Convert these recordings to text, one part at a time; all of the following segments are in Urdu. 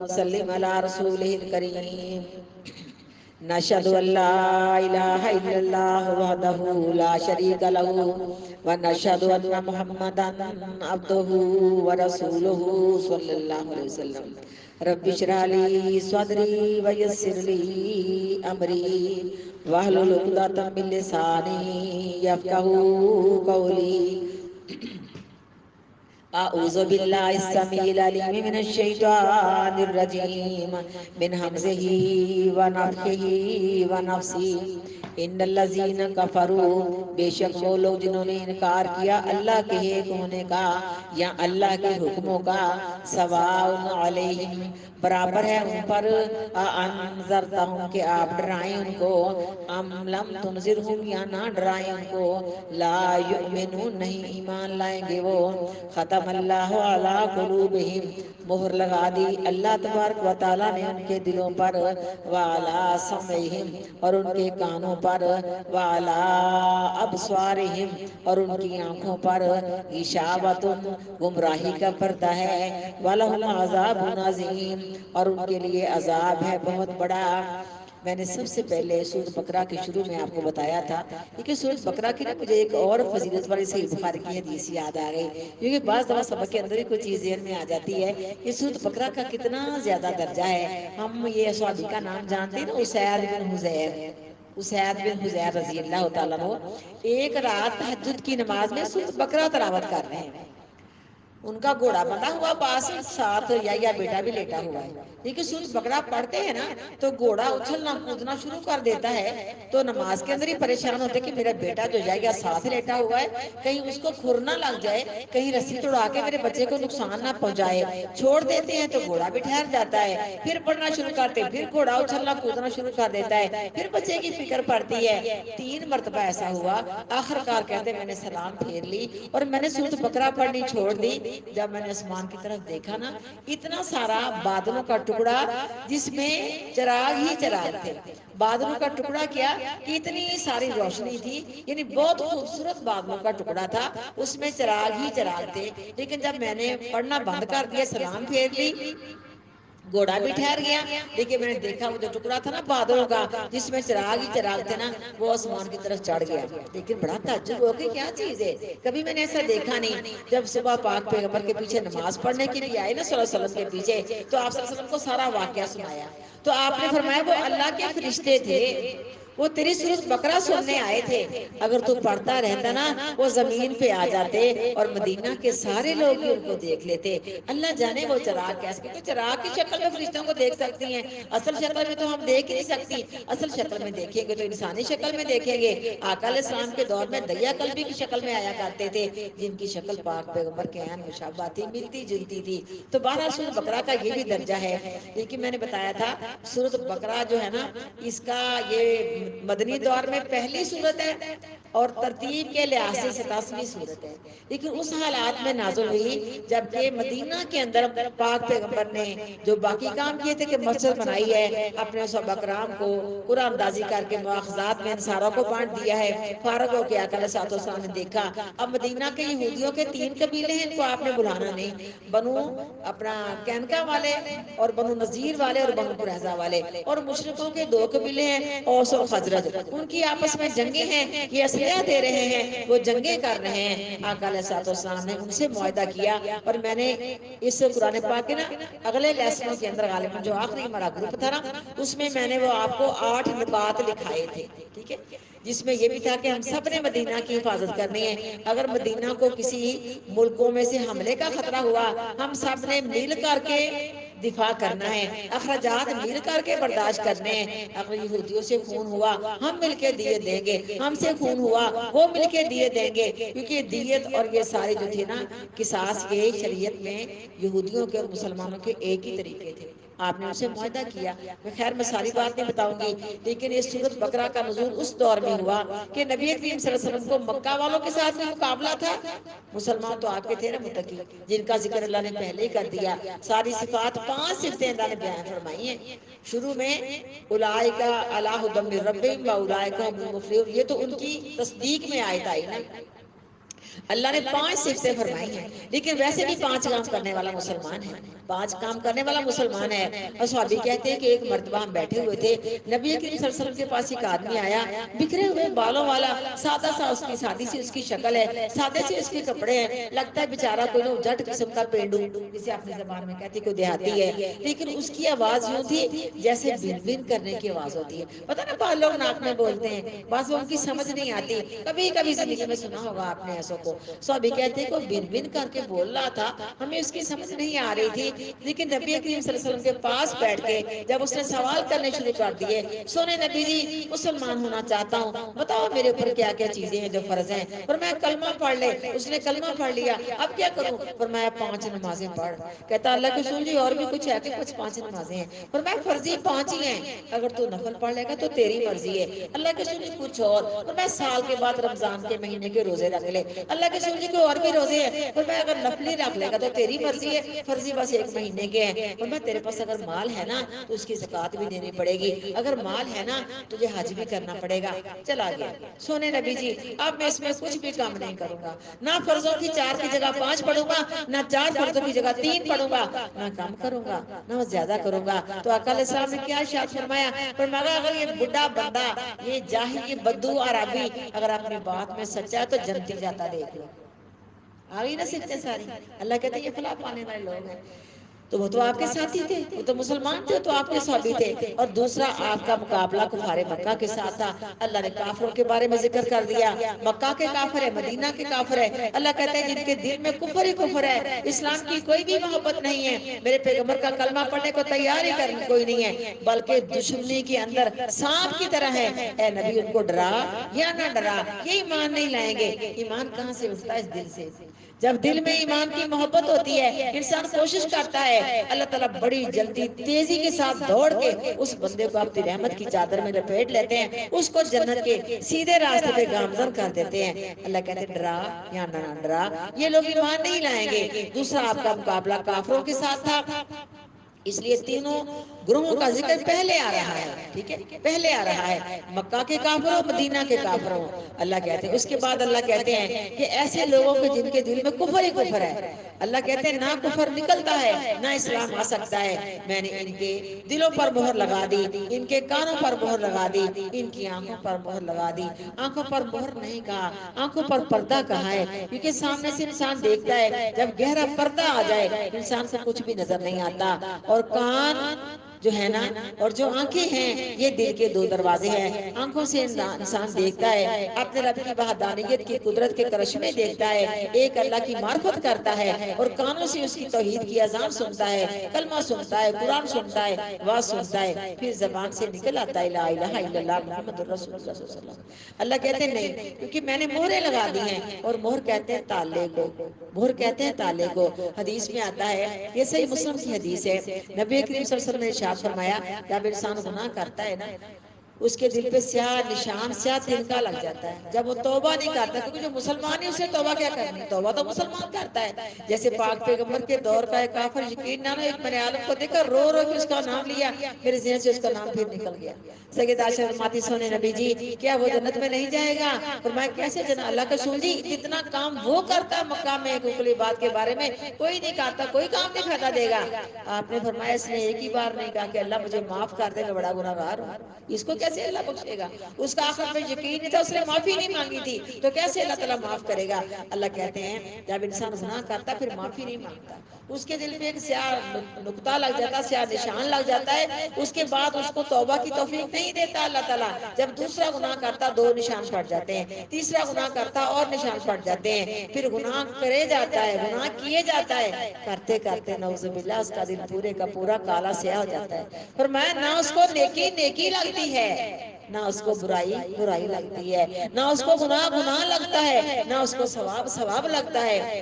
وسلم على رسوله الكريم. نشهد أن لا إله إلا الله وحده لا شريك له ونشهد أن محمدا عبده ورسوله صلى الله عليه وسلم. رب اشرح لي صدري ويسر لي أمري واحلل عقدة من لساني يفقهوا قولي. أعوذ بالله السميع العليم من الشيطان الرجيم من همزه ونفخه ونفسه. ان الذين كفروا، بے شک وہ لوگ جنہوں نے انکار کیا اللہ کے ایک ہونے کا یا اللہ کے حکموں کا، سواء علیہم، برابر ہے ان پر، انذرتہم، کہ آپ ڈرائیں ان کو، ام لم تنذرہم، یا نہ ڈرائیں ان کو، لا یؤمنون، نہیں ایمان لائیں گے وہ. ختم اللہ علی قلوبہم، مہر لگا دی اللہ تبارک و تعالیٰ نے ان کے دلوں پر، وعلی سمعہم، اور ان کے کانوں پر، وعلی ابصارہم، اور ان کی آنکھوں پر، غشاوۃ، گمراہی کا پردہ ہے، وَلَهُمْ عَذَابٌ عَظِيمٌ، اور ان کے لیے عذاب ہے بہت بڑا. میں نے سب سے پہلے سورۃ بقرہ کے شروع میں آپ کو بتایا تھا، کیونکہ سورۃ بقرہ کی نا مجھے ایک اور فضیلت والی صحیح بخاری کی حدیث یاد آ گئی، کیونکہ بعض دفعہ سبق کے اندر ہی کوئی چیز ذہن میں آ جاتی ہے کہ سورۃ بقرہ کا کتنا زیادہ درجہ ہے. ہم یہ صحابی کا نام جانتے ہیں نا، اسید بن حضیر، اسید بن حضیر رضی اللہ تعالیٰ عنہ، ایک رات تہجد کی نماز میں سورۃ بقرہ تلاوت کر رہے ہیں. ان کا گھوڑا بندھا ہوا پاس، ساتھ یا بیٹا بھی لیٹا ہوا ہے. لیکن سورۃ بقرہ پڑھتے ہیں نا تو گھوڑا اچھلنا کودنا شروع کر دیتا ہے، تو نماز کے اندر ہی پریشان ہوتے کہ میرا بیٹا جو یا ساتھ لیٹا ہوا ہے، کہیں اس کو کھر نہ لگ جائے، کہیں رسی توڑا کے میرے بچے کو نقصان نہ پہنچائے. چھوڑ دیتے ہیں تو گھوڑا بھی ٹھہر جاتا ہے، پھر پڑھنا شروع کرتے پھر گھوڑا اچھلنا کودنا شروع کر دیتا ہے، پھر بچے کی فکر پڑتی ہے. 3 مرتبہ ایسا ہوا، آخر کار کہتے میں نے سلام پھیر لی اور میں نے سورۃ بقرہ پڑھنی چھوڑ دی. جب میں نے آسمان کی طرف دیکھا نا، اتنا سارا بادلوں کا ٹکڑا جس میں چراغ ہی چراغ تھے. بادلوں کا ٹکڑا کیا کہ اتنی ساری روشنی تھی، یعنی بہت خوبصورت بادلوں کا ٹکڑا تھا، اس میں چراغ ہی چراغ تھے. لیکن جب میں نے پڑھنا بند کر دیا، سلام پھیر لی، گھوڑا بھی ٹھہر گیا، لیکن میں نے دیکھا وہ جو ٹکڑا تھا نا بادلوں کا جس میں چراغ ہی چراغ تھے نا، وہ آسمان کی طرف چڑھ گیا. لیکن بڑا تعجب ہو کہ کیا چیز ہے، کبھی میں نے ایسا دیکھا نہیں. جب صبح پاک پیغمبر کے پیچھے نماز پڑھنے کے لیے آئے نا صلی اللہ علیہ وسلم کے پیچھے، تو آپ صلی اللہ علیہ وسلم کو سارا واقعہ سنایا. تو آپ نے فرمایا وہ اللہ کے فرشتے تھے، وہ تیری سورۃ بقرہ سننے آئے تھے. اگر تو پڑھتا رہتا نا، وہ زمین پہ آ جاتے اور مدینہ کے سارے لوگ ہی ان کو دیکھ لیتے. اللہ جانے وہ چراغ کیسے، کیونکہ چراغ کی شکل میں فرشتوں کو دیکھ سکتی ہیں، اصل شکل میں تو ہم دیکھ ہی نہیں سکتی. اصل شکل میں دیکھیں گے تو انسانی شکل میں دیکھیں گے. آقا علیہ السلام کے دور میں دیا قلبی کی شکل میں آیا کرتے تھے، جن کی شکل پاک پیغمبر کے عین مشابہ تھی، ملتی جلتی تھی. تو بہرحال سورۃ بقرہ کا یہ بھی درجہ ہے. لیکن میں نے بتایا تھا سورۃ بقرہ جو ہے نا، اس کا یہ مدنی دور میں پہلی سورت ہے اور ترتیب کے لحاظ سے 87ویں سورت ہے. لیکن اس حالات میں نازل ہوئی جبکہ مدینہ کے اندر پاک پیغمبر نے جو باقی کام کیے تھے کہ مسجد بنائی ہے، اپنے صحابہ کرام کو قرآن اندازی کر کے مواخذات میں انصاروں کو بانٹ دیا ہے. فارغ ہو کے آقا علیہ الصلوۃ والسلام نے دیکھا اب مدینہ کے یہودیوں کے 3 قبیلے ہیں، ان کو آپ نے بلانا نہیں. بنو اپنا کینکا والے اور بنو نذیر والے اور بنو قریظہ والے، اور مشرکوں کے 2 قبیلے ہیں، اوس اور خزرج. ان کی آپس میں جنگیں ہیں، یہ اسلحہ دے رہے ہیں، وہ جنگیں کر رہے ہیں. آقا علیہ الصلوۃ والسلام نے ان سے معاہدہ کیا. اور میں نے اس قرآن پاک کے نا اگلے لیسنوں کے اندر غالباً جو آخری ہمارا گروپ تھا نا، اس میں نے وہ آپ کو 8 نکات لکھائے تھے، ٹھیک ہے، جس میں یہ بھی تھا کہ ہم سب نے مدینہ کی حفاظت کرنی ہے. اگر مدینہ کو کسی ملکوں میں سے حملے کا خطرہ ہوا، ہم سب نے مل کر کے دفاع کرنا ہے، اخراجات مل کر کے برداشت کرنے ہیں. اگر یہودیوں سے خون ہوا ہم مل کے دیے دیں گے، ہم سے خون ہوا وہ مل کے دیے دیں گے. کیونکہ دیت اور یہ سارے جو تھے نا قصاص کے شریعت میں یہودیوں کے اور مسلمانوں کے ایک ہی طریقے تھے. آپ نے ان سے معاہدہ کیا. خیر میں ساری بات نہیں بتاؤں گی، لیکن یہ سورۃ بقرہ کا نزول اس دور میں ہوا کہ نبی کریم صلی اللہ علیہ وسلم کو مکہ والوں کے ساتھ بھی مقابلہ تھا. مسلمان تو آپ کے تھے نا متقی، جن کا ذکر اللہ نے پہلے ہی کر دیا. ساری صفات 5 صفتیں اللہ نے بیان فرمائی ہیں. شروع میں اولئک علی ھدی من ربہم واولئک ھم المفلحون، یہ تو ان کی تصدیق میں آیت آئی نا. اللہ نے 5 صفتیں فرمائی ہیں، لیکن ویسے بھی 5 کام کرنے والا مسلمان ہے. 5 کام کرنے والا مسلمان ہے۔ اور صحابی کہتے ہیں کہ ایک مرتبہ ہم بیٹھے ہوئے تھے، نبی کریم صلی اللہ علیہ وسلم کے پاس ایک آدمی آیا، بکھرے ہوئے بالوں والا، سادہ سا اس کی سادی سی اس کی شکل ہے، سادے سے اس کے کپڑے ہیں، لگتا ہے بیچارہ کوئی نہ جٹ قسم کا پینڈو، جسے اپنی زبان میں کہتے کوئی دیہاتی ہے، لیکن اس کی آواز یوں تھی جیسے بن بن کرنے کی آواز ہوتی ہے۔ پتہ نا بعض لوگ ناک میں بولتے ہیں، بعض لوگوں کی سمجھ نہیں آتی، کبھی کبھی زندگی میں سنا ہوگا آپ نے ایسوں کو۔ صحابی کہتے ہیں کہ وہ بن بن کر کے بول رہا تھا، ہمیں اس کی سمجھ نہیں آ رہی تھی، لیکن نبی کریم صلی اللہ علیہ وسلم کے پاس بیٹھ کے جب اس نے سوال کرنے شروع کر دیے، سونے نبی جی مسلمان ہونا چاہتا ہوں، بتاؤ میرے اوپر کیا کیا چیزیں ہیں جو فرض ہیں؟ فرمایا کلمہ پڑھ لے۔ اس نے کلمہ پڑھ لیا، اب کیا کروں؟ فرمایا 5 نمازیں پڑھ۔ کہتا اللہ کے رسول جی اور بھی کچھ ہے کہ کچھ 5 نمازیں ہیں؟ فرمایا فرضی 5 ہی ہیں، اگر تو نفل پڑھ لے گا تو تیری مرضی ہے۔ اللہ کے رسول جی کچھ اور؟ فرمایا سال کے بعد رمضان کے مہینے کے روزے رکھ لے۔ اللہ کے رسول جی کوئی اور بھی روزے ہیں؟ فرمایا اگر نفلی رکھ لے گا تو تیری مرضی ہے، فرضی بس 1 مہینے کے ہیں۔ فرمایا تیرے پاس اگر مال ہے نا تو اس کی زکوٰۃ بھی دینی پڑے گی، اگر مال ہے نا تجھے حج بھی کرنا پڑے گا۔ چلا گیا۔ سونے نبی جی اب میں اس میں کچھ بھی کام نہیں کروں گا، نہ فرضوں کی 4 کی جگہ 5 پڑھوں گا، نہ 4 فرضوں کی جگہ 3 پڑھوں گا، نہ کم کروں گا نہ زیادہ کروں گا۔ تو آقا علیہ السلام نے کیا ارشاد فرمایا؟ فرمایا اگر یہ بڈھا بندہ، یہ جاہل، یہ بدو عربی اگر اپنی بات میں سچا ہے تو جنتی جاتا دیکھ لو۔ آگئی نا سکتے ساری؟ اللہ کہتے ہیں یہ فلاح پانے والے لوگ ہیں، تو وہ تو آپ کے ساتھی تھے، وہ تو مسلمان تھے، تو آپ کے صحابی تھے۔ اور دوسرا آپ کا مقابلہ کفار مکہ کے ساتھ تھا۔ اللہ نے کافروں کے بارے میں ذکر کر دیا، مکہ کے کافر ہے، مدینہ کے کافر ہے، اللہ کہتا ہے جن کے دل میں کفر ہی کفر ہے، اسلام کی کوئی بھی محبت نہیں ہے، میرے پیغمبر کا کلمہ پڑھنے کو تیار ہی کوئی نہیں ہے، بلکہ دشمنی کے اندر سانپ کی طرح ہے۔ اے نبی ان کو ڈرا یا نہ ڈرا، یہ ایمان نہیں لائیں گے۔ ایمان کہاں سے اٹھتا ہے؟ اس دل سے۔ جب دل میں ایمان کی محبت ہوتی ہے، انسان کوشش کرتا ہے، اللہ تعالیٰ بڑی جلدی تیزی کے ساتھ دوڑ کے اس بندے کو اپنی رحمت کی چادر میں لپیٹ لیتے ہیں، اس کو جنت کے سیدھے راستے پہ گامزن کر دیتے ہیں۔ اللہ کہتے ہیں ڈرا یا نہ ڈرا، یہ لوگ ایمان نہیں لائیں گے۔ دوسرا آپ کا مقابلہ کافروں کے ساتھ تھا، اس لیے تینوں گروہوں کا ذکر پہلے آ رہا ہے، ٹھیک ہے، پہلے آ رہا ہے، مکہ کے کافروں، مدینہ کے کافروں۔ اللہ کہتے ہیں اس کے بعد اللہ کہتے ہیں کہ ایسے لوگوں کے جن کے دل میں کفر ہی کفر ہے، اللہ کہتے ہیں نہ کفر نکلتا ہے نہ اسلام آ سکتا ہے، میں نے ان کے دلوں پر مہر لگا دی، ان کے کانوں پر مہر لگا دی، ان کی آنکھوں پر مہر لگا دی۔ آنکھوں پر مہر نہیں کہا، آنکھوں پر پردہ کہا ہے، کیونکہ سامنے سے انسان دیکھتا ہے، جب گہرا پردہ آ جائے انسان کو کچھ بھی نظر نہیں آتا۔ اور کان جو ہے نا اور جو آنکھیں ہیں یہ دل کے 2 دروازے ہیں۔ آنکھوں سے انسان دیکھتا ہے، اپنے رب کی وحدانیت کی قدرت کے کرشمے دیکھتا ہے، ایک اللہ کی معرفت کرتا ہے، اور کانوں سے اس کی توحید کی اذان سنتا ہے، کلمہ سنتا ہے، قرآن سنتا ہے، واز سنتا ہے، پھر زبان سے نکل آتا ہے لا الہ الا اللہ محمد الرسول اللہ صلی اللہ علیہ وسلم۔ اللہ کہتے ہیں نہیں، کیونکہ میں نے مہریں لگا دی ہیں، اور مہر کہتے ہیں تالے کو، مہر کہتے ہیں تالے کو۔ حدیث میں آتا ہے، یہ صحیح مسلم کی حدیث ہے، نبی کریم صلی اللہ علیہ وسلم نے ارشاد فرمایا جب انسان گناہ کرتا ہے نا اس کے دل پہ سیاہ نشان، سیاہ تنکا لگ جاتا ہے، جب وہ توبہ نہیں کرتا، کیونکہ جو مسلمان ہے اسے توبہ کیا کرنی، توبہ تو مسلمان کرتا ہے۔ جیسے پاک پیغمبر کے دور کا ایک کافر یقین نہ ایک بنی عالم کو دیکھا رو رو کے اس کا نام لیا، میرے ذہن سے اس کا نام پھر نکل گیا۔ سید عائشہ فرماتی سونے نبی جی کیا وہ جنت میں نہیں جائے گا؟ فرمایا کیسے جنت؟ اللہ کے رسول جی جتنا کام وہ کرتا ہے مکہ میں حقوق العباد کے بارے میں کوئی نہیں کرتا، کوئی کام نہیں فائدہ دے گا۔ آپ نے فرمایا اس نے ایک ہی بار نہیں کہا کہ اللہ مجھے معاف کر دے، میں بڑا گناہگار ہوں، اس کو کیسے اللہ بخشے گا؟ اس کا آخر پہ یقین نہیں تھا، اس نے معافی نہیں مانگی تھی، تو کیسے اللہ تعالیٰ معاف کرے گا؟ اللہ کہتے ہیں جب انسان گناہ کرتا پھر معافی نہیں مانگتا، اس کے دل پہ ایک سیاہ نقطہ لگ جاتا، سیاہ نشان لگ جاتا ہے، اس کے بعد اس کو توبہ کی توفیق نہیں دیتا اللہ تعالیٰ۔ جب دوسرا گناہ کرتا 2 نشان پڑ جاتے ہیں، تیسرا گناہ کرتا اور نشان پڑ جاتے ہیں، پھر گناہ کرے جاتا ہے، گناہ کیے جاتا ہے، کرتے کرتے نعوذ باللہ اس کا دل پورے کا پورا کالا سیاہ ہو جاتا ہے۔ فرمایا نہ اس کو نیکی نیکی لگتی ہے، نہ اس کو برائی برائی لگتی ہے، نہ اس کو گناہ گناہ لگتا ہے، نہ اس کو ثواب ثواب لگتا ہے۔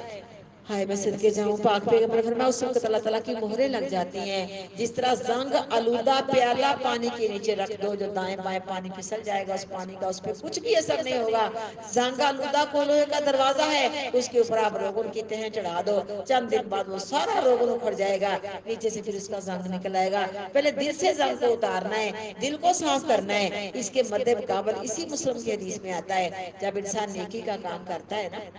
ہائے میں صدقے جاؤں، پاک پیغمبر نے فرمایا اس وقت اللہ تعالیٰ کی مہریں لگ جاتی ہیں، جس طرح زنگ آلودہ پیالہ پانی کے نیچے رکھ دو، جو دائیں بائیں پانی پھسل جائے گا، اس پانی کا اس پہ کچھ بھی اثر نہیں ہوگا۔ زنگ آلودہ کو لوہے کا دروازہ ہے، اس کے اوپر آپ روغن کی تہیں چڑھا دو، چند دن بعد وہ سارا روغن اکھڑ جائے گا، نیچے سے پھر اس کا زنگ نکل آئے گا۔ پہلے دل سے زنگ کو اتارنا ہے، دل کو صاف کرنا ہے۔ اس کے مد مقابل اسی مسلم کی حدیث میں آتا ہے جب انسان نیکی کا کام کرتا ہے نا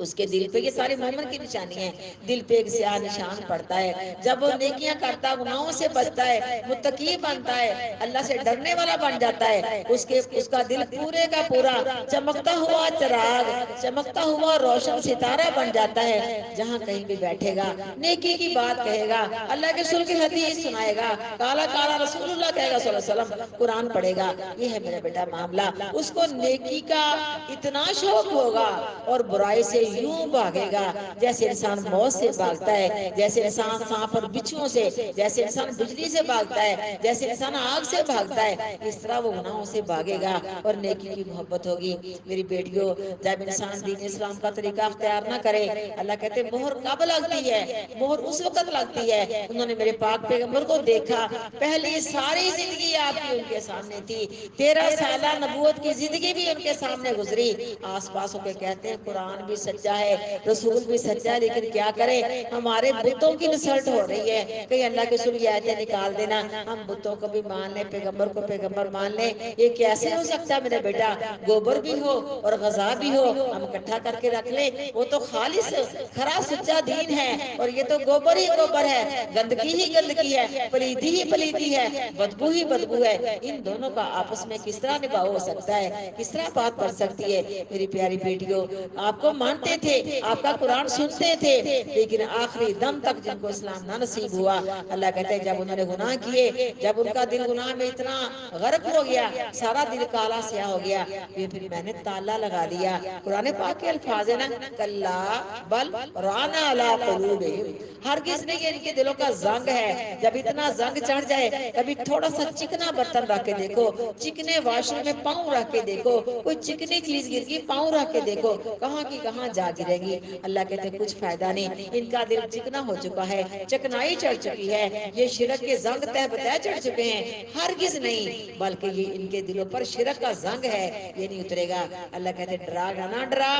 اس کے دل پہ، یہ سارے مومن کی نشانی ہے، دل پہ ایک سیاہ نشان پڑتا ہے، جب وہ نیکیاں کرتا، گناہوں سے بچتا ہے، متقی بنتا ہے، اللہ سے ڈرنے والا بن جاتا ہے، اس کا دل پورے کا پورا چمکتا ہوا چراغ، چمکتا ہوا روشن ستارہ بن جاتا ہے، جہاں کہیں بھی بیٹھے گا نیکی کی بات کہے گا، اللہ کے رسول کی حدیث سنائے گا، کالا کالا رسول اللہ کہے گا صلی اللہ علیہ وسلم، قرآن پڑھے گا، یہ ہے میرا بیٹا معاملہ، اس کو نیکی کا اتنا شوق ہوگا اور برائی سے یوں بھاگے گا جیسے انسان موت سے بھاگتا ہے، جیسے انسان سانپ اور بچھوؤں سے، جیسے انسان بجلی سے بھاگتا ہے، جیسے انسان آگ سے بھاگتا ہے، اس طرح وہ گناہوں سے بھاگے گا اور نیکی کی محبت ہوگی۔ میری بیٹیوں، جب انسان دین اسلام کا طریقہ اختیار نہ کرے، اللہ کہتے ہیں مہر کب لگتی ہے؟ مہر اس وقت لگتی ہے، انہوں نے میرے پاک پیغمبر کو دیکھا، پہلی ساری زندگی آپ کی ان کے سامنے تھی، 13 سالہ نبوت کی زندگی بھی ان کے سامنے گزری، آس پاس ہو کے کہتے ہیں قرآن بھی سچا ہے، رسول بھی سچا ہے، لیکن کیا کریں، ہمارے بتوں کی نسلٹ ہو رہی ہے، کہیں اللہ کے رسول کی آیتیں نکال دینا، ہم بتوں کو بھی مان لیں، پیغمبر کو پیغمبر مان لیں، یہ کیسے ہو سکتا ہے میرے بیٹا؟ گوبر بھی ہو اور غذا بھی ہو، ہم اکٹھا کر کے رکھ لیں، وہ تو خالص کھرا سچا دین ہے، اور یہ تو گوبر ہی گوبر ہے، گندگی ہی گندگی ہے، پلیتی ہی پلیتی ہے، بدبو ہی بدبو ہے، ان دونوں کا آپس میں کس طرح نبھاؤ ہو سکتا ہے، کس طرح بات پڑ سکتی ہے؟ میری پیاری بیٹیوں، آپ کو مانتے تھے، آپ کا قرآن سنتے تھے، لیکن آخری دم تک جن کو اسلام نہ نصیب ہوا، اللہ کہتے ہیں جب انہوں نے گناہ کیے، جب ان کا دل گناہ میں اتنا غرق ہو گیا، سارا دل کالا سیاہ ہو گیا، پھر میں نے تالا لگا دیا۔ قرآن پاک کے الفاظ ہیں نا، کلا بل ران علی قلوبہم، ہرگز نہیں، یہ ان کے دلوں کا زنگ ہے، جب اتنا زنگ چڑھ جائے، کبھی تھوڑا سا چکنا برتن رکھ کے دیکھو، چکنے واش روم میں پاؤں رکھ کے دیکھو، کوئی چکنی چیز گر گئی، پاؤں رکھ کے دیکھو، کہاں کی کہاں جا گرے گی؟ اللہ کہتے ہیں کچھ فائدہ نہیں، ان کا دل چکنا ہو چکا ہے، چکنائی چڑھ چکی ہے، یہ شرک کے زنگ تہ بتہ چڑھ چکے ہیں، ہرگز نہیں، بلکہ یہ ان کے دلوں پر شرک کا زنگ ہے، یہ نہیں اترے گا۔ اللہ کہتے ہیں ڈرا گا نہ ڈرا،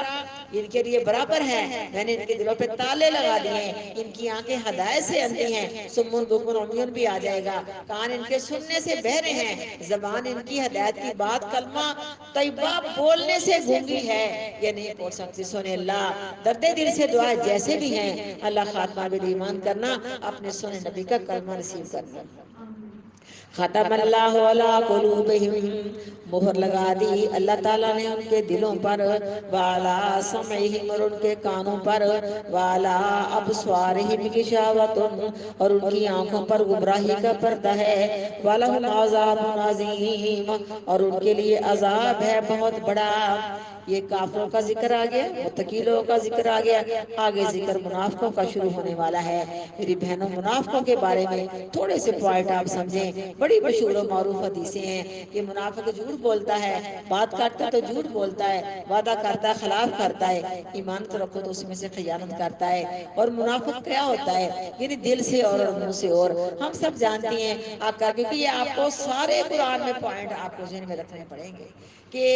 ان کے لیے برابر ہے، میں نے ان کے دلوں پہ تالے لگا دیے ہیں، ان کی آنکھیں ہدایت سے اندھی ہیں، سمن بکمن عمیون بھی آ جائے گا، کان ان کے سننے سے بہرے ہیں، زبان ان کی ہدایت کی بات کلمہ طیبہ بولنے سے گونگی ہے، یہ نہیں بول سکتی۔ سنے اللہ، درد دل سے دعائیں جیسے بھی ہیں، اللہ خاتمہ بالایمان کرنا، اپنے سنے نبی کا کلمہ نصیب کرنا۔ ختم اللہ علی قلوبہم، مہر لگا دی اللہ تعالیٰ نے ان کے دلوں پر، وعلی سمعہم، اور ان کے کانوں پر، وعلی ابصارہم غشاوۃ، اور ان کی آنکھوں پر گمراہی کا پردہ ہے، وَلَهُمْ عَذَابٌ عَظِيمٌ، اور ان کے لیے عذاب ہے بہت بڑا۔ یہ کافروں کا ذکر آ گیا، متقی لوگوں کا ذکر آ گیا، آگے ذکر منافقوں کا شروع ہونے والا ہے۔ میری بہنوں، منافقوں کے بارے میں تھوڑے سے پوائنٹ آپ سمجھیں، بڑی مشہور و معروف حدیثیں ہیں کہ منافق جھوٹ بولتا ہے، بات کرتا تو جھوٹ بولتا ہے، وعدہ کرتا ہے خلاف کرتا ہے، ایمان تو رکھو تو اس میں سے خیانت کرتا ہے، اور منافق کیا ہوتا ہے؟ یعنی دل سے اور منہ سے اور، ہم سب جانتی ہیں کیونکہ یہ آپ کو سارے قرآن میں پوائنٹ آپ کو ذہن میں رکھنے پڑیں گے کہ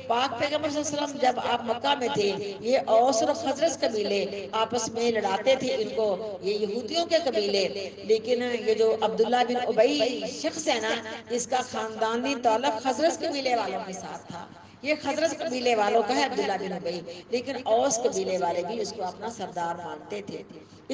پاک پیغمبر صلی اللہ علیہ وسلم جب آپ مکہ میں تھے، یہ اوس اور خزرج قبیلے آپس میں لڑاتے تھے ان کو، یہ یہودیوں کے قبیلے، لیکن یہ جو عبداللہ بن ابی شخص ہے نا، اس کا خاندانی تعلق خزرج قبیلے والوں کے ساتھ تھا، یہ خزرج قبیلے والوں کا ہے عبداللہ بن ابی، لیکن اوس قبیلے والے بھی اس کو اپنا سردار مانتے تھے،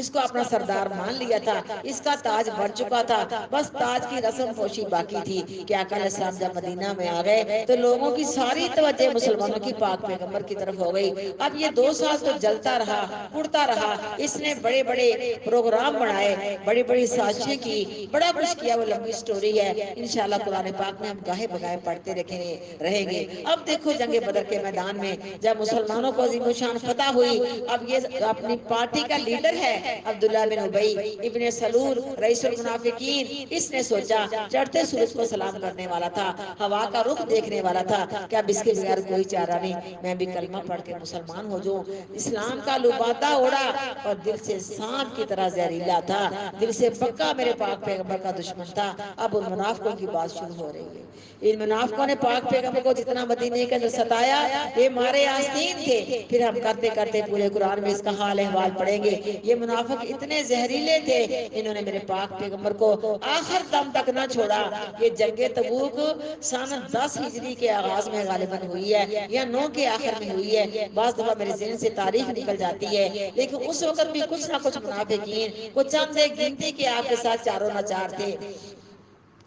اس کو اپنا سردار مان لیا تھا، اس کا تاج بن چکا تھا، بس تاج کی رسم پوشی باقی تھی کہ آقا علیہ السلام جب مدینہ میں آ گئے تو لوگوں کی ساری توجہ مسلمانوں کی پاک پیغمبر کی طرف ہو گئی۔ اب یہ 2 سال تو جلتا رہا، اڑتا رہا، اس نے بڑے بڑے پروگرام بنائے، بڑی بڑی سازشیں کی، بڑا کچھ کیا، وہ لمبی سٹوری ہے، انشاءاللہ قرآن پاک میں ہم گاہے بگاہے پڑھتے رہیں گے۔ اب دیکھو جنگ بدر کے میدان میں جب مسلمانوں کو عظیم الشان فتح ہوئی، اب یہ اپنی پارٹی کا لیڈر ہے عبداللہ بن ابی ابن سلول رئیس المنافقین، اس نے سوچا چڑھتے سورج کو سلام کرنے والا تھا، ہوا کا رخ دیکھنے والا تھا کہ اب اس کے بغیر کوئی چارہ نہیں، میں بھی کلمہ پڑھ کے مسلمان ہو جاؤں۔ اسلام کا لبادہ اڑا اور دل سے سانپ کی طرح زہریلا تھا، دل سے پکا میرے پاک پیغمبر کا دشمن تھا۔ اب ان منافقوں کی بات شروع ہو رہی ہے، ان منافقوں نے پاک پیغمبر کو جتنا مدینے کے اندر ستایا، یہ مارے آستین تھے۔ پھر ہم کرتے کرتے پورے قرآن میں اس کا حال احوال پڑھیں گے۔ یہ منافق اتنے زہریلے تھے، انہوں نے میرے پاک پیغمبر کو آخر دم تک نہ چھوڑا۔ یہ جنگ تبوک سن 10 ہجری کے آغاز میں غالباً ہوئی ہے یا 9 کے آخر میں ہوئی ہے، بعض دفعہ میرے ذہن سے تاریخ نکل جاتی ہے، لیکن اس وقت بھی کچھ نہ کچھ منافقین، وہ چند ایک گنتی کے آپ کے ساتھ چاروں ناچار تھے،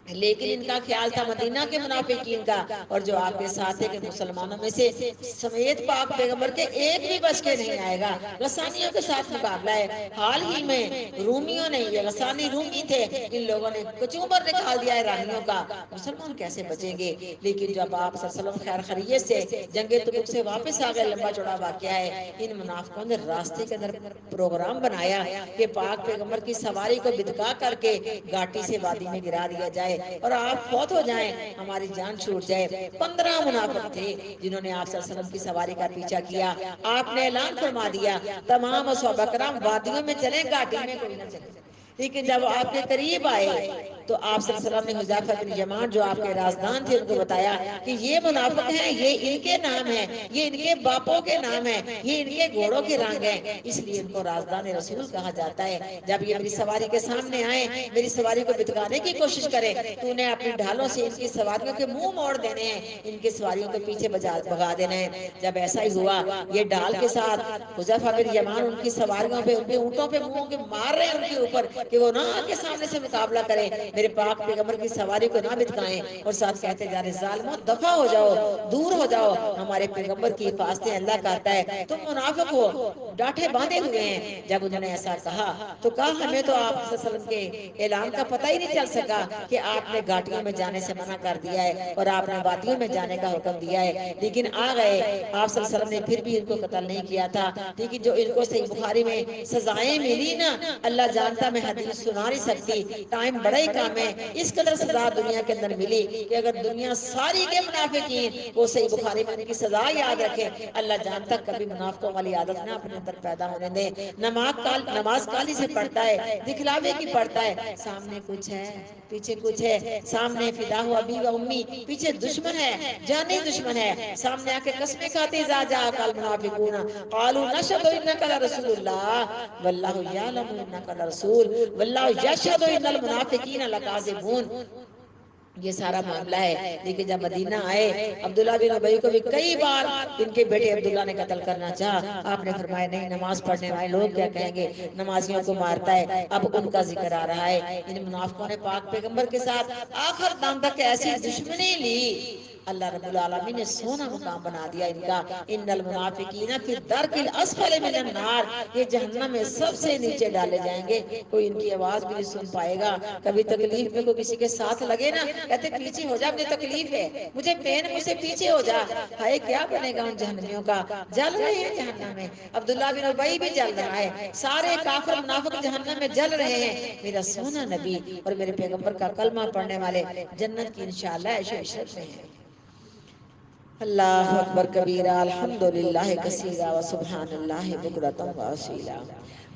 لیکن ان کا خیال تھا مدینہ کے منافقین کا، اور جو آپ کے ساتھ ہے کہ مسلمانوں میں سے سمیت پاک پیغمبر کے ایک بھی بچ کے نہیں آئے گا۔ غسانیوں کے ساتھ مقابلہ ہے۔ حال ہی میں رومیوں نے، یہ غسانی رومی تھے، ان لوگوں نے کچوبر نکال دیا ایرانیوں کا، مسلمان کیسے بچیں گے؟ لیکن جب آپ صلی اللہ علیہ وسلم خیر خیریت سے جنگ تبوک سے واپس آ گئے، لمبا چوڑا واقعہ ہے، ان منافقوں نے راستے کے اندر پروگرام بنایا کہ پاک پیغمبر کی سواری کو بتکا کر کے گھاٹی سے وادی میں گرا دیا جائے اور آپ فوت ہو جائیں، ہماری جان چھوٹ جائے۔ 15 منافق تھے جنہوں نے آپ صلی اللہ علیہ وسلم کی سواری کا پیچھا کیا۔ آپ نے اعلان فرما دیا تمام صحابہ کرام وادیوں میں چلیں، گھاٹی میں کوئی نہ چلے۔ لیکن جب آپ کے قریب آئے تو آپ صلی اللہ علیہ وسلم نے حذیفہ بن یمان جو آپ کے رازدان تھے ان کو بتایا کہ یہ منافق ہیں، یہ ان کے نام ہیں، یہ ان کے باپوں کے نام ہیں، یہ ان کے گھوڑوں کے رنگ ہیں، اس لیے ان کو رازدان رسول کہا جاتا ہے۔ جب یہ میری سواری کے سامنے آئے، میری سواری کو بتکانے کی کوشش کرے، تو انہیں اپنی ڈھالوں سے ان کی سواریوں کے منہ موڑ دینے ہیں، ان کی سواریوں کے پیچھے بھگا دینا ہے۔ جب ایسا ہی ہوا، یہ ڈھال کے ساتھ حذیفہ بن یمان ان کی سواریوں پہ، ان کے اونٹوں پہ منہوں کے مار رہے ہیں ان کے اوپر کہ وہ نہ آ کے سامنے سے مقابلہ کریں، میرے پاک پیغمبر کی سواری کو نہ بتکائیں، اور ساتھ کہتے جا رہے ظالموں دفع ہو جاؤ، دور ہو جاؤ، ہمارے پیغمبر کی حفاظتیں اللہ کرتا ہے، تم منافق ہو، ڈاٹھے باندھے ہوئے ہیں۔ جب انہوں نے ایسا کہا تو کہا ہمیں تو آپ صلی اللہ علیہ وسلم کے اعلان کا پتہ ہی نہیں چل سکا کہ آپ نے گھاٹیوں میں جانے سے منع کر دیا ہے اور آپ نے وادیوں میں جانے کا حکم دیا ہے، لیکن آ گئے۔ آپ صلی اللہ علیہ وسلم نے پھر بھی ان کو قتل نہیں کیا تھا، لیکن جو ان کو صحیح بخاری میں سزائیں ملی نا، اللہ جانتا میں حدیث سنا نہیں سکتی، ٹائم بڑا ہی کام ہے، اس قدر سزا دنیا کے اندر ملی کہ اگر دنیا ساری کے منافقین وہ صحیح بخاری میں ان کی سزا یاد رکھے، اللہ جانتا کبھی منافقوں والی عادت نہ اپنے اندر پیدا ہونے دے۔ نماز کالی سے پڑھتا ہے، دکھلاوے کی پڑھتا ہے، سامنے کچھ ہے پیچھے کچھ ہے، سامنے فدا ہوا ابی و امی، پیچھے دشمن ہے، جانی دشمن ہے، سامنے آ کے قسمیں کھاتے اذا جاءک المنافقون قالوا نشهد انک لرسول اللہ واللہ یعلم انک لرسول واللہ یشهد ان المنافقین لکاذبون۔ یہ سارا معاملہ ہے، لیکن جب مدینہ آئے، عبداللہ بن ابی کو بھی کئی بار ان کے بیٹے عبداللہ نے قتل کرنا چاہا، آپ نے فرمایا نہیں، نماز پڑھنے والے لوگ کیا کہیں گے، نمازیوں کو مارتا ہے۔ اب ان کا ذکر آ رہا ہے، ان منافقوں نے پاک پیغمبر کے ساتھ آخر دم تک ایسی دشمنی لی، اللہ رب العالمین نے سونا مقام بنا دیا ان کا۔ ان المنافقین فی الدرک الاسفل من النار، یہ جہنم میں سب سے نیچے ڈالے جائیں گے، کوئی ان کی آواز بھی نہیں سن پائے گا۔ کبھی تکلیف میں کوئی کسی کے ساتھ لگے نا، کہتے پیچھے ہو جا، مجھے تکلیف ہے، مجھے پین، مجھ سے پیچھے ہو جا۔ ہائے کیا بنے گا ان جہنمیوں کا، جل رہے ہیں جہنم میں، عبداللہ بن ابی بھی جل رہا ہے، سارے کافر منافق جہنم میں جل رہے ہیں، میرا سونا نبی اور میرے پیغمبر کا کلمہ پڑھنے والے جنت کی انشاءاللہ عیش و عشرت میں ہیں۔ اللہ اکبر کبیرہ، الحمدللہ کثیرہ، وسبحان اللہ بکرۃ واصیلا۔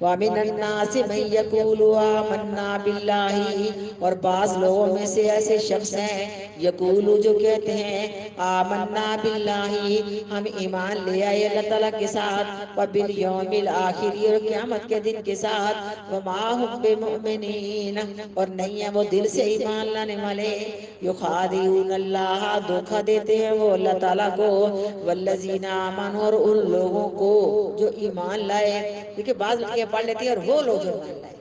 وَمِنَ النَّاسِ مَن يَقُولُ آمَنَّا بِاللَّهِ، اور بعض لوگوں میں سے ایسے شخص ہیں یقولو جو کہتے ہیں آمنا باللہ، ہم ایمان لے آئے اللہ تعالیٰ کے ساتھ، وبالیوم الآخر، اور قیامت کے دن کے ساتھ، وما هم بمؤمنین، اور نہیں ہے وہ دل سے ایمان لانے والے، یخادعون اللہ، دھوکہ دیتے ہیں وہ اللہ تعالیٰ کو، والذین آمنوا، اور ان لوگوں کو جو ایمان لائے، دیکھیں بعض لڑکیاں پڑھ لیتی ہیں اور وہ لوگ جو ایمان لائے،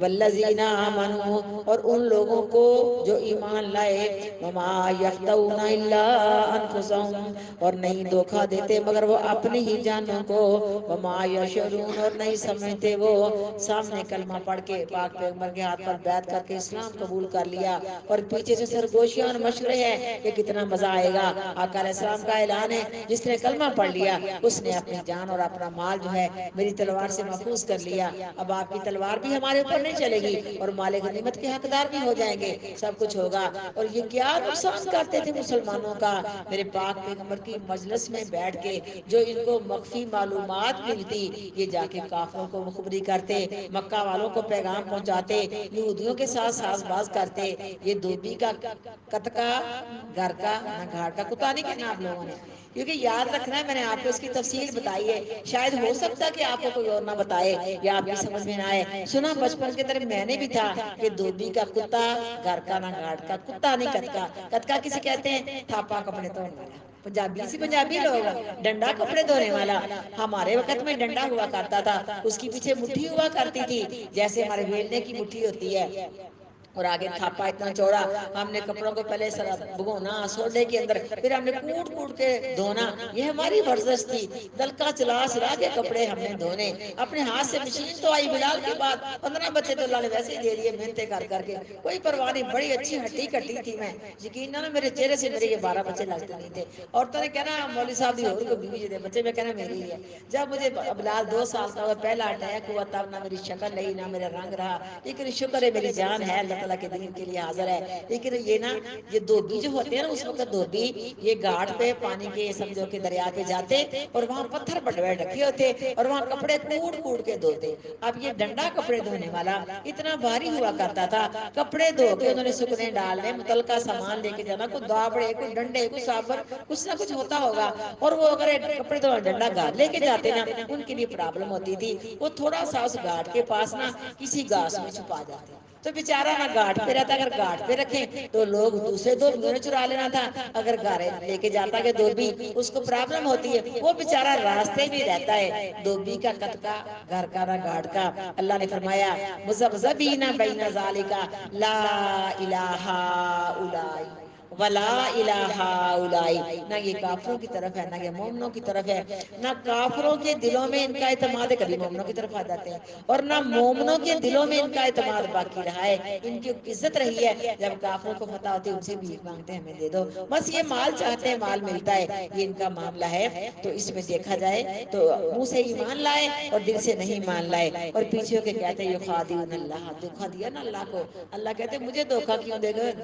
والذین آمنوا، اور ان لوگوں کو جو ایمان لائے، وما یخدعون الا انفسهم، اور نہیں دھوکہ دیتے مگر وہ اپنی ہی جانوں کو، وما یشعرون، اور نہیں سمجھتے وہ۔ سامنے کلمہ پڑھ کے پاک پیغمبر کے ہاتھ پر بیعت کر کے اسلام قبول کر لیا، اور پیچھے سے سرگوشیاں اور مشورے ہیں کہ کتنا مزہ آئے گا۔ آقا علیہ السلام کا اعلان ہے جس نے کلمہ پڑھ لیا اس نے اپنی جان اور اپنا مال جو ہے میری تلوار سے محفوظ کر لیا، اب آپ کی تلوار بھی ہمارے اوپر نہیں چلے گی اور مالک غنیمت کے حقدار بھی ہو جائیں گے، سب کچھ ہوگا۔ اور یہ کیا نقصان کرتے تھے مسلمانوں کا؟ میرے پاک پیغمبر کی مجلس میں بیٹھ کے جو ان کو مخفی معلومات ملتی، یہ جا کے کافروں کو مخبری کرتے، مکہ والوں کو پیغام پہنچاتے، یہودیوں کے ساتھ ساز باز کرتے۔ یہ دھوبی کا کتکا گھر کا نہ گھاٹ کا کتا نہیں کہنا آپ لوگوں نے، کیونکہ یاد رکھنا ہے میں نے آپ کو اس کی تفصیل بتائی ہے، شاید ہو سکتا ہے کہ آپ کو کوئی اور نہ بتائے یا آپ کی سمجھ میں نہ آئے۔ سنا بچپن کے طرف میں نے بھی تھا کہ دھوبی کا کتا گھر کا نہ گھاٹ کا، کتا نہیں کتکا۔ کتکا کسے کہتے ہیں؟ تھاپا کپڑے دھونے والا، پنجابی سے پنجابی لوگ، ڈنڈا کپڑے دھونے والا۔ ہمارے وقت میں ڈنڈا ہوا کرتا تھا، اس کی پیچھے مٹھی ہوا کرتی تھی جیسے ہمارے بیلنے کی مٹھی ہوتی ہے، اور آگے تھاپا اتنا چوڑا۔ ہم نے کپڑوں کو پہلے بھگونا سوڈے کے اندر، پھر ہم نے کوٹ کوٹ کے دھونا، یہ ہماری ورزش تھی۔ دلکا چلا چلا کے کپڑے ہم نے دھونے اپنے ہاتھ سے۔ مشین تو آئی بلال کے بعد، 15 بچے تو اللہ نے ویسے ہی دے دیے محنتیں کر کر کے، کوئی پرواہ نہیں۔ بڑی اچھی ہٹی کٹی تھی میں، یقین نہ میرے چہرے سے میرے یہ 12 بچے لگتے نہیں تھے۔ عورتوں نے کہنا مولوی صاحب دی اور کو بیوی دے بچے، میں کہنا میری ہی ہے۔ جب مجھے بلال 2 سال کا ہوا، پہلا اٹیک ہوا، تب نہ میری شکل رہی نہ میرا رنگ رہا، لیکن شکر ہے میری جان ہے، اللہ تعالیٰ کے دین کے لیے حاضر ہے۔ لیکن یہ نا یہ دھوبی جو ہوتے ہیں نا، اس وقت دھوبی یہ گھاٹ پہ پانی کے سمجھو کہ دریا پہ جاتے اور وہاں پتھر بڑے رکھے ہوتے اور وہاں کپڑے کوڑ کوڑ کے دھوتے۔ اب یہ ڈنڈا کپڑے دھونے والا اتنا بھاری ہوا کرتا تھا، کپڑے دھو کے انہوں نے سکنے ڈالنے، متعلقہ سامان لے کے جانا، کوئی دابڑے کوئی ڈنڈے کوئی صابر کچھ نہ کچھ ہوتا ہوگا، اور وہ اگر کپڑے دھونے ڈنڈا گھر لے کے جاتے نا، ان کے لیے پرابلم ہوتی تھی۔ وہ تھوڑا سا اس گھاٹ کے پاس نا کسی گھاس میں چھپا جاتے، تو بیچارہ نہ گھاٹ پہ رہتا، اگر گھاٹ پہ رکھیں تو لوگ دوسرے دھوبیوں نے چرا لینا تھا، اگر گارے لے کے جاتا کہ دھوبی اس کو پرابلم ہوتی ہے، وہ بیچارہ راستے میں رہتا ہے۔ دھوبی کا کتکا گھر کا نہ گھاٹ کا۔ اللہ نے فرمایا مذبذبین بین ذالک لا الہ اولائے ولا الہ اولائے۔ نہ یہ کافروں کی طرف ہے نہ یہ مومنوں کی طرف ہے، نہ کافروں کے دلوں میں ان کا اعتماد ہے، کبھی مومنوں کی طرف آ جاتے ہیں، اور نہ مومنوں کے دلوں میں ان کا اعتماد باقی رہا ہے۔ ان کی عزت رہی ہے جب کافروں کو فتح ہوتی ہے ان سے بھیک مانگتے ہیں ہمیں دے دو، بس یہ مال چاہتے ہیں، مال ملتا ہے، یہ ان کا معاملہ ہے۔ تو اس میں دیکھا جائے تو منہ سے ایمان لائے اور دل سے نہیں مان لائے، اور پیچھے ہو کے کہتے ہیں یخادعون اللہ، دھوکا دیا نا اللہ کو۔ اللہ کہتے ہیں مجھے دھوکا کیوں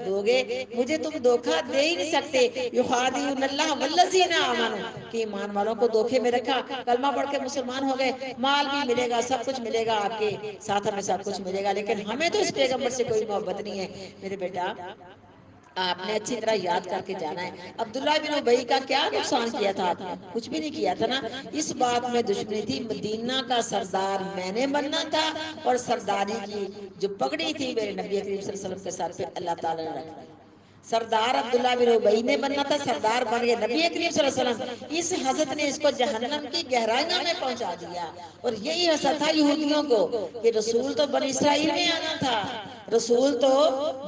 دو گے، مجھے تم دھوکا دے ہی نہیں سکتے۔ یخادعون اللہ والذین آمنوا، کہ ایمان والوں کو دھوکے میں رکھا، کلمہ پڑھ کے مسلمان ہو گئے، مال بھی ملے گا، سب کچھ ملے گا، آپ کے ساتھ ہمیں سب کچھ ملے گا، لیکن ہمیں تو اس پیغمبر سے کوئی محبت نہیں ہے۔ میرے بیٹا آپ نے اچھی طرح یاد کر کے جانا ہے، عبداللہ بن ابی کا کیا نقصان کیا تھا آپ نے؟ کچھ بھی نہیں کیا تھا نا۔ اس بات میں دشمنی تھی، مدینہ کا سردار میں نے بننا تھا، اور سرداری کی جو پگڑی تھی میرے نبی کریم صلی اللہ علیہ وسلم کے سر پہ اللہ تعالیٰ نے رکھ دی۔ سردار عبداللہ بن ابی نے بننا تھا، سردار بن گئے نبی کریم صلی اللہ علیہ وسلم۔ اس حسد نے اس کو جہنم کی گہرائیوں میں پہنچا دیا، اور یہی حسد تھا یہودیوں کو کہ رسول تو بنی اسرائیل میں آنا تھا، رسول تو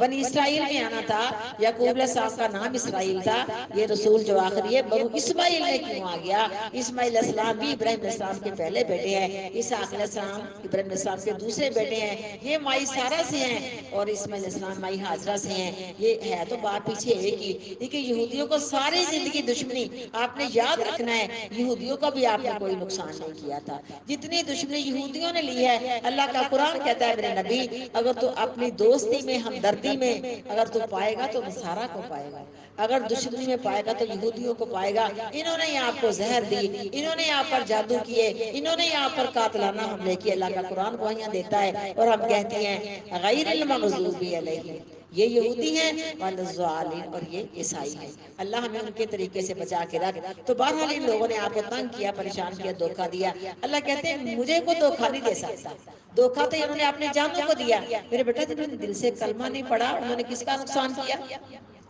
بنی اسرائیل میں آنا تھا، یعقوب علیہ السلام کا نام اسرائیل تھا، یہ رسول جو آخری ہے بنو اسماعیل میں کیوں آ گیا؟ اسماعیل علیہ السلام بھی ابراہیم علیہ السلام کے پہلے بیٹے ہیں، اسحاق علیہ السلام ابراہیم علیہ السلام کے دوسرے بیٹے ہیں، یہ مائی سارہ سے ہیں، اور اسماعیل علیہ السلام مائی ہاجرہ سے ہیں، یہ ہے تو بات پیچھے ایک ہی۔ لیکن یہودیوں کو ساری زندگی دشمنی، آپ نے یاد رکھنا ہے یہودیوں کو بھی آپ نے کوئی نقصان نہیں کیا تھا، جتنی دشمنی یہودیوں نے لی ہے اللہ کا قرآن کہتا ہے میرے نبی اگر تو اپنی دوستی میں ہمدردی میں اگر تو پائے گا تو نصارہ کو پائے گا، اگر دشمنی میں پائے گا تو یہودیوں کو پائے گا۔ انہوں نے یہاں کو زہر دی، انہوں نے یہاں پر جادو کیے، انہوں نے یہاں پر قاتلانہ حملے کیے، اللہ کا قرآن گواہیاں دیتا ہے، اور ہم کہتے ہیں غیر المغضوب علیہم، یہ یہودی ہیں، والضالین، اور یہ عیسائی ہیں، اللہ ہمیں ان کے طریقے سے بچا کے رکھ۔ تو بہرحال ان لوگوں نے آپ کو تنگ کیا، پریشان کیا، دھوکہ دیا۔ اللہ کہتے ہیں مجھے کو دھوکہ نہیں دے سکتا، دھوکہ تو انہوں نے اپنے جانوں کو دیا۔ میرے بیٹا جنہوں نے دل سے کلمہ نہیں پڑھا انہوں نے کس کا نقصان کیا؟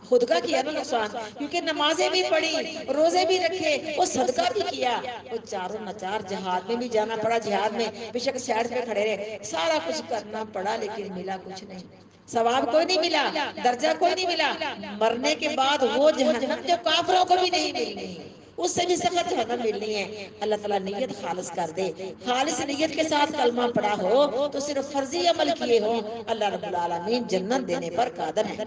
خود کا کیا نا نقصان، کیونکہ نمازیں بھی پڑھی، روزے بھی رکھے، وہ صدقہ بھی کیا، وہ چاروں نچار جہاد میں بھی جانا پڑا، جہاد میں بے شک سائڈ پہ کھڑے رہے، سارا کچھ کرنا پڑا، لیکن ملا کچھ نہیں، ثواب کوئی نہیں ملا، درجہ کوئی نہیں ملا۔ مرنے کے بعد وہ جہنم جو کافروں کو بھی نہیں ملنی، اس سے بھی سخت جہنم ملنی ہے۔ اللہ تعالیٰ نیت خالص کر دے، خالص نیت کے ساتھ کلمہ پڑا ہو تو صرف فرضی عمل کیے ہو، اللہ رب العالمین جنت دینے پر قادر ہے۔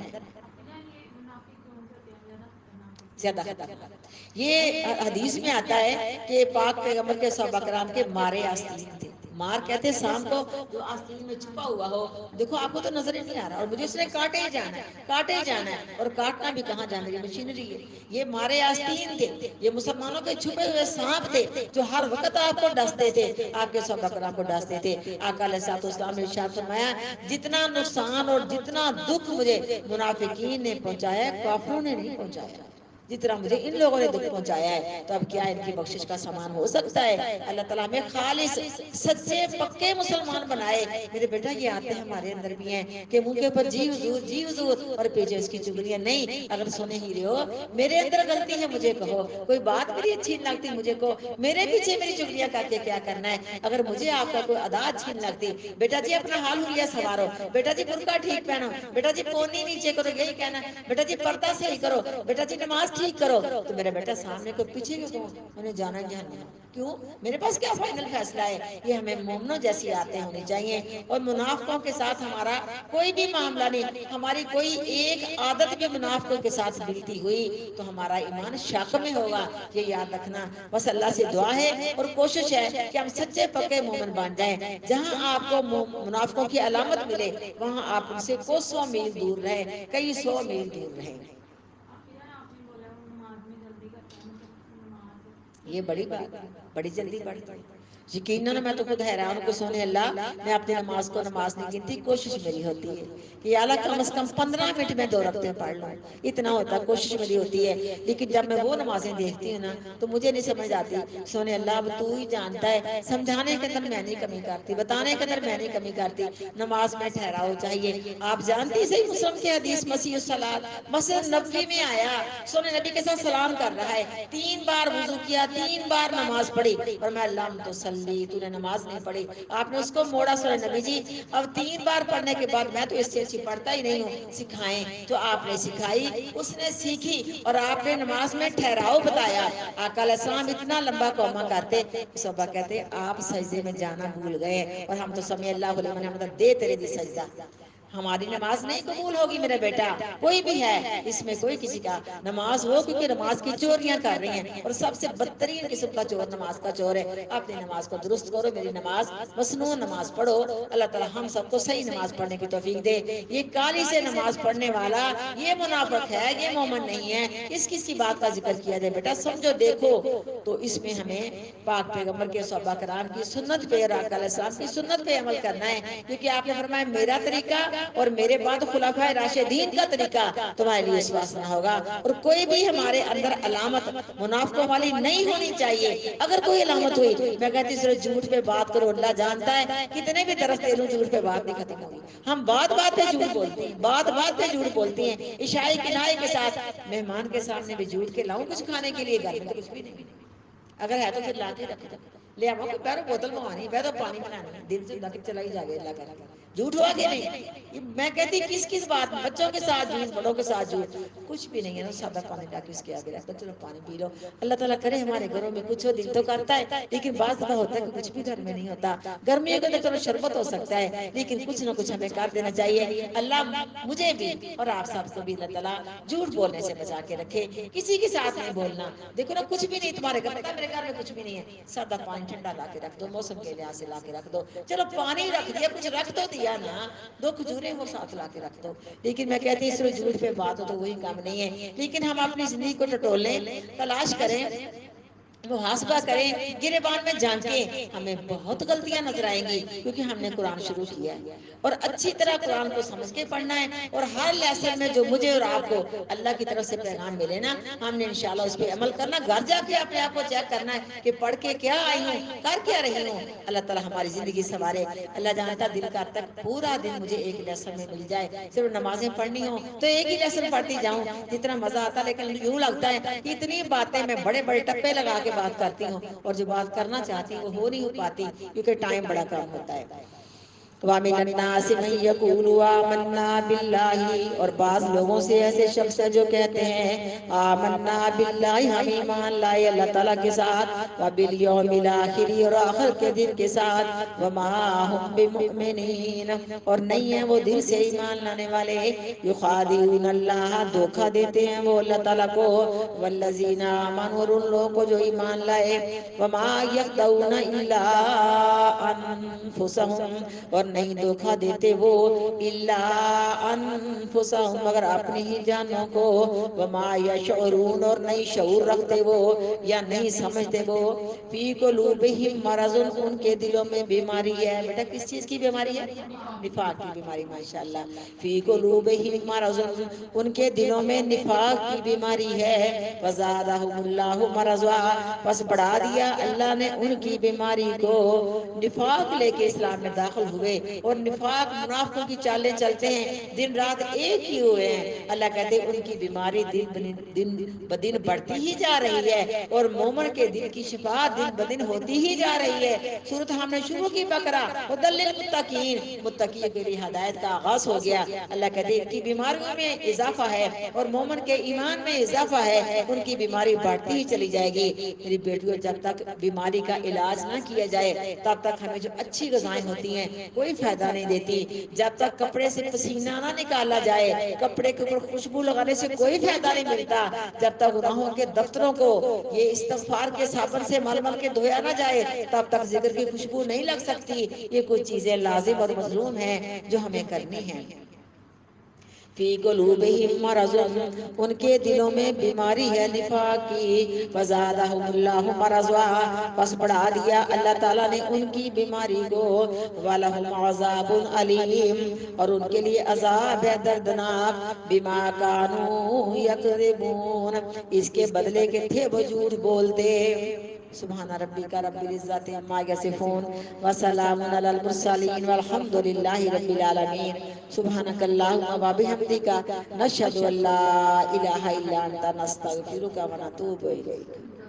زیادہ خطرناک یہ حدیث میں آتا ہے کہ پاک پیغمبر کے صحابہ کرام کے مارے آستین تھے، مار کہتے ہیں سام کو جو آستین میں چھپا ہوا ہو، دیکھو آپ کو تو نظر ہی نہیں آ رہا، اور مجھے اس نے کاٹے ہی جانا ہے، کاٹے ہی جانا ہے، اور کاٹنا بھی کہاں جانا، یہ مشینری ہے، یہ مارے آستین تھے، یہ مسلمانوں کے چھپے ہوئے سانپ تھے جو ہر وقت آپ کو ڈستے تھے، آپ کے صحابہ کرام کو ڈستے تھے۔ آقا علیہ الصلوۃ والسلام نے ارشاد فرمایا جتنا نقصان اور جتنا دکھ مجھے منافقین نے پہنچایا ہے، کافروں نے نہیں پہنچایا، جتنا مجھے ان لوگوں نے دکھ پہنچایا ہے، تو اب کیا ان کی بخشش کا سامان ہو سکتا ہے؟ اللہ تعالیٰ ہمیں خالص سچے پکے مسلمان بنائے۔ میرے بیٹا یہ آتے ہمارے اندر بھی ہیں کہ منہ کے اوپر جی حضور جی حضور، اور پیچھے اس کی چگلیاں نہیں۔ اگر سنے ہی رہے ہو میرے اندر غلطی ہے مجھے کہو، کوئی بات میری اچھی نہیں لگتی مجھے کہو، میرے پیچھے میری چگلیاں کر کے کیا کرنا ہے؟ اگر مجھے آپ کا کوئی ادا اچھی نہیں لگتی، بیٹا جی اپنا حال حلیہ سنوارو، بیٹا جی برقع ٹھیک پہنو، بیٹا جی پونی نیچے کرو، یہی کہنا ہے، بیٹا جی پردہ صحیح کرو، بیٹا جی نماز ٹھیک کرو، تو میرا بیٹا سامنے کو پیچھے کیوں کہوں؟ انہیں جانا ہے جہنم۔ کیوں؟ میرے پاس کیا فائنل فیصلہ ہے؟ یہ ہمیں مومنوں جیسی عادتیں ہونی چاہیے، اور منافقوں کے ساتھ ہمارا کوئی بھی معاملہ نہیں، ہماری کوئی ایک عادت بھی منافقوں کے ساتھ ملتی ہوئی تو ہمارا ایمان شک میں ہوگا، یہ یاد رکھنا۔ بس اللہ سے دعا ہے اور کوشش ہے کہ ہم سچے پکے مومن بن جائیں، جہاں آپ کو منافقوں کی علامت ملے وہاں آپ ان سے کوسوں میل دور رہیں، کئی سو میل دور رہیں۔ یہ بڑی بات ہے، بڑی جلدی پڑھتی ہے، یقیناً میں تو خود حیران ہوں کہ سونے اللہ میں اپنی نماز کو نماز نہیں گنتی، کوشش میری ہوتی ہے کہ یا اللہ کم از کم 15 منٹ میں 2 رکعتیں پڑھ لوں، اتنا ہوتا ہے، کوشش میری ہوتی ہے۔ لیکن جب میں وہ نمازیں دیکھتی ہوں نا تو مجھے نہیں سمجھ آتی، سونے اللہ اب تو ہی جانتا ہے، سمجھانے کے اندر میں نہیں کمی کرتی، بتانے کے اندر میں نہیں کمی کرتی، نماز میں ٹھہراؤ چاہیے۔ آپ جانتی صحیح مسلم کی حدیث مسیح الصلاۃ مسجد نبوی میں آیا، سونے نبی کے ساتھ سلام کر رہا ہے، 3 بار وضو کیا، 3 بار نماز پڑھی، اور میں لم تصلی، تو نے نماز نہیں پڑھی۔ آپ نے اس کو موڑا، سونے نبی جی اب 3 بار پڑھنے کے بعد میں تو اس سے اچھی پڑھتا ہی نہیں ہوں، سکھائیں، تو آپ نے سکھائی، اس نے سیکھی، اور آپ نے نماز میں ٹھہراؤ بتایا۔ آقا علیہ السلام اتنا لمبا قومہ کرتے، صحابہ کہتے آپ سجدے میں جانا بھول گئے، اور ہم تو سمع اللہ لمن حمدہ دے تیرے دی سجدہ۔ ہماری نماز نہیں قبول ہوگی میرا بیٹا، کوئی بھی ہے اس میں کوئی کسی کا نماز ہو، کیونکہ نماز کی چوریاں کر رہی ہیں، اور سب سے بدترین قسم کا چور نماز کا چور ہے۔ اپنی نماز کو درست کرو، میری نماز مسنون نماز پڑھو۔ اللہ تعالی ہم سب کو صحیح نماز پڑھنے کی توفیق دے۔ یہ کالی سے نماز پڑھنے والا یہ منافق ہے، یہ مومن نہیں ہے۔ کس کس کی بات کا ذکر کیا جائے بیٹا، سمجھو دیکھو، تو اس میں ہمیں پاک پیغمبر کے صحابہ کرام کی سنت پہ، آقا علیہ السلام کی سنت پہ عمل کرنا ہے، کیونکہ آپ نے فرمایا میرا طریقہ اور میرے بعد خلفائے راشدین کا طریقہ تمہارے لیے اسوا نہ ہوگا، اور کوئی بھی ہمارے اندر علامت منافقوں والی نہیں ہونی چاہیے۔ اگر کوئی علامت ہوئی، میں کہتی صرف جھوٹ پہ بات کرو، اللہ جانتا ہے کتنے بھی درس دے لوں جھوٹ پہ بات نہیں ختم ہوگی۔ ہم بات بات پہ جھوٹ بولتی ہیں، بات بات پہ جھوٹ بولتی ہیں، عشاء کنائے کے ساتھ مہمان کے سامنے بھی جھوٹ کے لاؤں کچھ کھانے کے لیے، گھر میں تو کچھ بھی نہیں، اگر ہے تو پھر لا کے رکھ دو، لے آؤ کہ بیرو بوتل منگوانی، بیرو پانی بنانی ہے، دل سے اللہ کے چلا ہی جاگے اللہ کر کے، جھوٹ ہوا کہ نہیں؟ میں کہتی کس کس بات میں، بچوں کے ساتھ جھوٹ، بڑوں کے ساتھ جھوٹ، کچھ بھی نہیں ہے نا، سادہ پانی لا کے اس کے آگے رکھ دو، چلو پانی پی لو۔ اللہ تعالیٰ کرے ہمارے گھروں میں کچھ ہو، دل تو کرتا ہے، لیکن بعض دفعہ ہوتا ہے کہ کچھ بھی گھر میں نہیں ہوتا۔ گرمیوں کے اندر چلو شربت ہو سکتا ہے، لیکن کچھ نہ کچھ ہمیں کر دینا چاہیے۔ اللہ مجھے بھی اور آپ سب کو بھی اللہ تعالیٰ جھوٹ بولنے سے بچا کے رکھے، کسی کے ساتھ نہیں بولنا۔ دیکھو نا کچھ بھی نہیں تمہارے گھر، پتہ میرے گھر میں کچھ بھی نہیں ہے، سادہ پانی ٹھنڈا لا کے رکھ دو، موسم کے لحاظ سے لا کے رکھ دو، چلو پانی رکھ دیا، کچھ رکھ تو دیا نا، 2 کھجوریں وہ ساتھ لا کے رکھ دو۔ لیکن میں کہتی ہوں صرف جھوٹ پہ بات ہو تو وہی کام نہیں ہے، لیکن ہم اپنی زندگی کو ٹٹولیں، تلاش کریں، محاسبہ کریں، گریبان میں جھانکیں، ہمیں بہت غلطیاں نظر آئیں گی، کیونکہ ہم نے قرآن شروع کیا ہے، اور اچھی طرح قرآن کو سمجھ کے پڑھنا ہے، اور ہر لیسن میں جو مجھے اور آپ کو اللہ کی طرف سے پیغام ملے نا، ہم نے انشاءاللہ اس پہ عمل کرنا، گھر جا کے اپنے آپ کو چیک کرنا ہے کہ پڑھ کے کیا آئی ہوں، کر کیا رہی ہوں۔ اللہ تعالی ہماری زندگی سنوارے۔ اللہ جانتا دل کا تک پورا دن مجھے ایک لیسن میں مل جائے، صرف نمازیں پڑھنی ہوں تو ایک ہی لیسن پڑھتی جاؤں، جتنا مزہ آتا، لیکن یوں لگتا ہے اتنی باتیں میں بڑے بڑے ٹپے لگا کے بات کرتی ہوں، اور جو بات کرنا چاہتی ہوں وہ ہو نہیں ہو پاتی، کیونکہ ٹائم بڑا کم ہوتا ہے۔ وَمِنَ النَّاسِ مَن يَقُولُ آمَنَّا بِاللَّهِ، اور بعض لوگوں سے ایسے شخص ہیں جو کہتے ہیں آمنا باللہ، ہم ایمان لائے اللہ تعالیٰ کے ساتھ، وَبِالْيَوْمِ الْآخِرِ، اور آخر کے دن کے ساتھ، وَمَا هُمْ بِمُؤْمِنِينَ، اور نہیں ہیں وہ دل سے ایمان لانے والے، يُخَادِعُونَ اللَّهَ، دھوکہ دیتے ہیں وہ اللہ تعالیٰ کو، وَالَّذِينَ آمَنُوا، اور ان لوگوں کو جو ایمان لائے، وَمَا يَخْدَعُونَ إِلَّا أَنفُسَهُمْ، اور نہیں دھوکہ دیتے وہ الا انفسهم، مگر اپنی ہی جانوں کو، وما یشعرون، اور نہیں شعور رکھتے وہ یا نہیں سمجھتے وہ، فی قلوبہم مرض، ان کے دلوں میں بیماری ہے۔ بیٹا کس چیز کی بیماری ہے؟ نفاق کی بیماری، ماشاءاللہ۔ فی قلوبہم مرض، ان کے دلوں میں نفاق کی بیماری ہے، فزادہم اللہ مرضا، پس بڑھا دیا اللہ نے ان کی بیماری کو۔ نفاق لے کے اسلام میں داخل ہوئے اور نفاق منافقوں کی چالیں چلتے ہیں، دن رات ایک ہی ہوئے ہیں، اللہ کہتے ہیں ان کی بیماری دن بدن بڑھتی ہی جا رہی ہے، اور مومن کے دل کی شفا دن بدن ہوتی ہی جا رہی ہے۔ سورۃ ہم نے شروع کی بقرہ ھدی للمتقین، متقیوں کے لیے ہدایت کا آغاز ہو گیا۔ اللہ کہتے ہیں ان کی بیماریوں میں اضافہ ہے اور مومن کے ایمان میں اضافہ ہے، ان کی بیماری بڑھتی ہی چلی جائے گی۔ میری بیٹیوں، جب تک بیماری کا علاج نہ کیا جائے تب تک ہمیں جو اچھی غذائیں ہوتی ہیں کوئی فائدہ نہیں دیتی، جب تک کپڑے سے پسینہ نہ نکالا جائے، کپڑے کے اوپر خوشبو لگانے سے کوئی فائدہ نہیں ملتا، جب تک گناہوں کے دفتروں کو یہ استغفار کے صابن سے مل مل کے دھویا نہ جائے تب تک ذکر کی خوشبو نہیں لگ سکتی۔ یہ کچھ چیزیں لازم اور مظلوم ہیں جو ہمیں کرنی ہیں۔ فی قلوبہم مرض، ان کے دلوں میں بیماری ہے نفاق کی، فزادہم اللہ مرضا، پس بڑھا دیا اللہ تعالیٰ نے ان کی بیماری کو، وَلَهُمْ عَذَابٌ عَلِيمٌ، اور ان کے لیے عذاب ہے دردناک، بِمَا كَانُوا يَكْذِبُونَ، اس کے بدلے کے تھے وہ جھوٹ بولتے۔ سبحان ربک رب العزت عما یصفون، وسلام علی المرسلین، والحمد للہ رب العالمین۔ سبحانک اللہم وبحمدک، نشہد ان لا الہ الا انت، نستغفرک ونتوب الیک۔